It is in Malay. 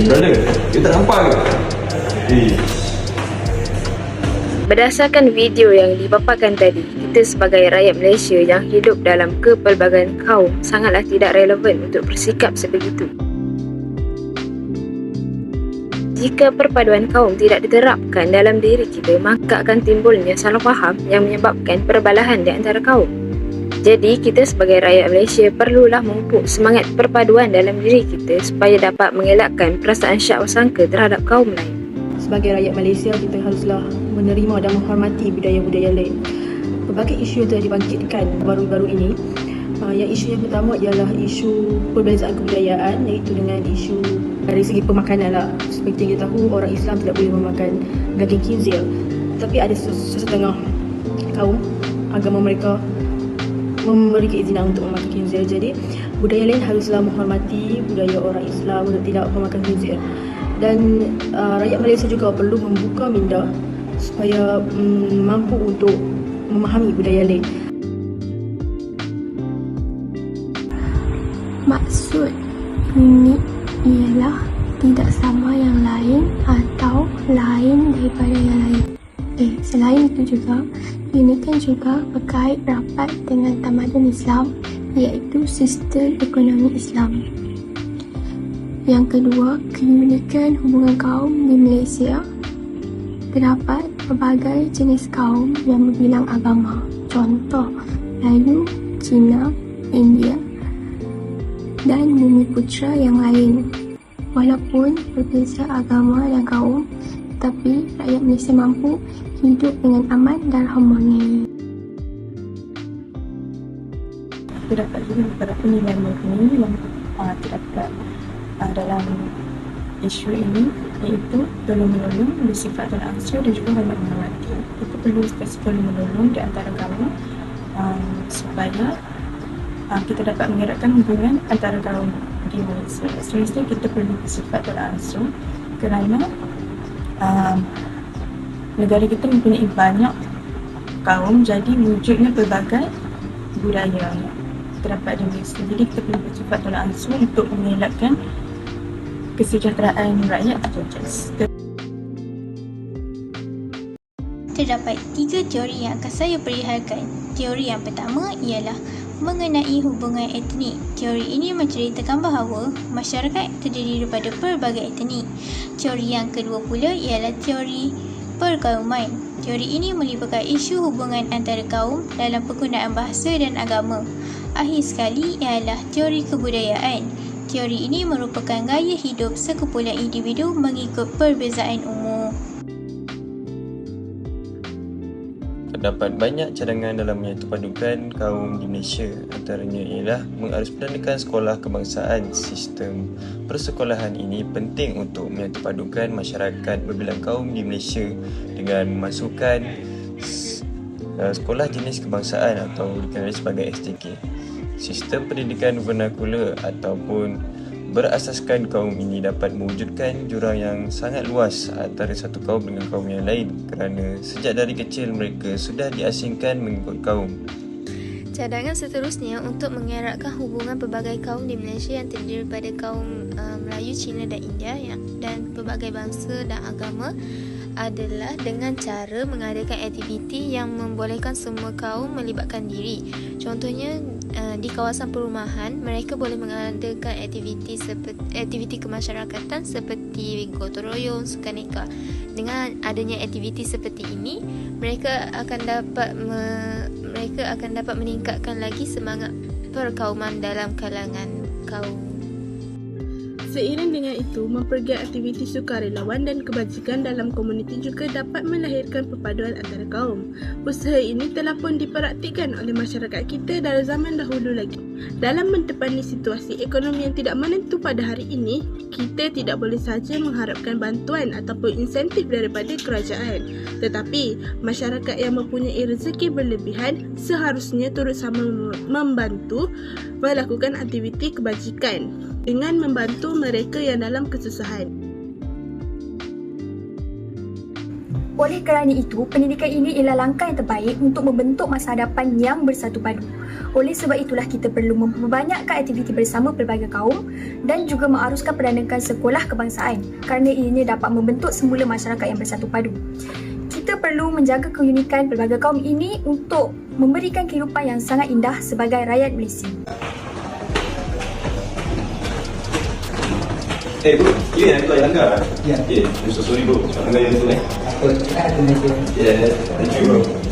Brother, you tak nampak ke? Berdasarkan video yang dipaparkan tadi, kita sebagai rakyat Malaysia yang hidup dalam kepelbagaian kaum sangatlah tidak relevan untuk bersikap sebegitu. Jika perpaduan kaum tidak diterapkan dalam diri kita, maka akan timbulnya salah faham yang menyebabkan perbalahan di antara kaum. Jadi, kita sebagai rakyat Malaysia perlulah memupuk semangat perpaduan dalam diri kita supaya dapat mengelakkan perasaan syak bersangka terhadap kaum lain. Sebagai rakyat Malaysia, kita haruslah menerima dan menghormati budaya-budaya lain. Pelbagai isu yang telah dibangkitkan baru-baru ini, yang isu yang pertama ialah isu perbezaan kebudayaan, iaitu dengan isu dari segi pemakanan lah. Seperti yang kita tahu, orang Islam tidak boleh memakan daging khinzir, tapi ada sesetengah kaum agama mereka memberi keizinan untuk memakan khinzir. Jadi budaya lain haruslah menghormati budaya orang Islam untuk tidak memakan khinzir. Dan rakyat Malaysia juga perlu membuka minda supaya mampu untuk memahami budaya lain. Maksud unik ialah tidak sama yang lain atau lain daripada yang lain. Selain itu juga, keunikan juga berkait rapat dengan tamadun Islam, iaitu sistem ekonomi Islam. Yang kedua, keunikan hubungan kaum di Malaysia. Terdapat pelbagai jenis kaum yang berbilang agama, contoh Melayu, Cina, India dan Bumiputera yang lain. Walaupun berbeza agama dan kaum, tetapi rakyat Malaysia mampu hidup dengan aman dan harmoni. Terdapat juga beberapa nilai-nilai yang terdapat dalam isu ini, iaitu tolong-menolong, bersifat terangsur dan juga hormat menghormati. Kita perlu tolong-menolong di antara kaum supaya kita dapat mengeratkan hubungan antara kaum di Malaysia. Seterusnya, kita perlu bersifat terangsur kerana negara kita mempunyai banyak kaum, jadi wujudnya pelbagai budaya terdapat di Malaysia. Jadi kita perlu bersifat terangsur untuk mengelakkan kesejahteraan rakyat terjejas. Terdapat 3 teori yang akan saya perlihatkan. Teori yang pertama ialah mengenai hubungan etnik. Teori ini menceritakan bahawa masyarakat terdiri daripada pelbagai etnik. Teori yang kedua pula ialah teori perkauman. Teori ini melibatkan isu hubungan antara kaum dalam penggunaan bahasa dan agama. Akhir sekali ialah teori kebudayaan. Teori ini merupakan gaya hidup sekumpulan individu mengikut perbezaan umur. Terdapat banyak cadangan dalam menyatupadukan kaum di Malaysia. Antaranya ialah mengarusperandakan sekolah kebangsaan. Sistem persekolahan ini penting untuk menyatupadukan masyarakat berbilang kaum di Malaysia dengan memasukkan sekolah jenis kebangsaan atau dikenali sebagai STK. Sistem pendidikan vernakula ataupun berasaskan kaum ini dapat mewujudkan jurang yang sangat luas antara satu kaum dengan kaum yang lain kerana sejak dari kecil mereka sudah diasingkan mengikut kaum. Cadangan seterusnya untuk mengeratkan hubungan pelbagai kaum di Malaysia yang terdiri daripada kaum Melayu, Cina dan India dan pelbagai bangsa dan agama adalah dengan cara mengadakan aktiviti yang membolehkan semua kaum melibatkan diri. Contohnya di kawasan perumahan, mereka boleh mengadakan aktiviti kemasyarakatan seperti gotong royong, sukaneka. Dengan adanya aktiviti seperti ini, mereka akan dapat meningkatkan lagi semangat perkauman dalam kalangan kaum. Seiring dengan itu, mempergiat aktiviti sukarelawan dan kebajikan dalam komuniti juga dapat melahirkan perpaduan antara kaum. Usaha ini telah pun dipraktikkan oleh masyarakat kita dari zaman dahulu lagi. Dalam mentepani situasi ekonomi yang tidak menentu pada hari ini, kita tidak boleh sahaja mengharapkan bantuan ataupun insentif daripada kerajaan. Tetapi, masyarakat yang mempunyai rezeki berlebihan seharusnya turut sama membantu melakukan aktiviti kebajikan dengan membantu mereka yang dalam kesusahan. Oleh kerana itu, pendidikan ini ialah langkah yang terbaik untuk membentuk masa hadapan yang bersatu padu. Oleh sebab itulah kita perlu memperbanyakkan aktiviti bersama pelbagai kaum dan juga mengaruskan perdandakan sekolah kebangsaan kerana ianya dapat membentuk semula masyarakat yang bersatu padu. Kita perlu menjaga keunikan pelbagai kaum ini untuk memberikan kehidupan yang sangat indah sebagai rakyat Malaysia. Bro, ini yang kita langgar. Ya. I'm so sorry bro. Langgar yang tu Apa? Kita ada meja. Yeah, thank you bro.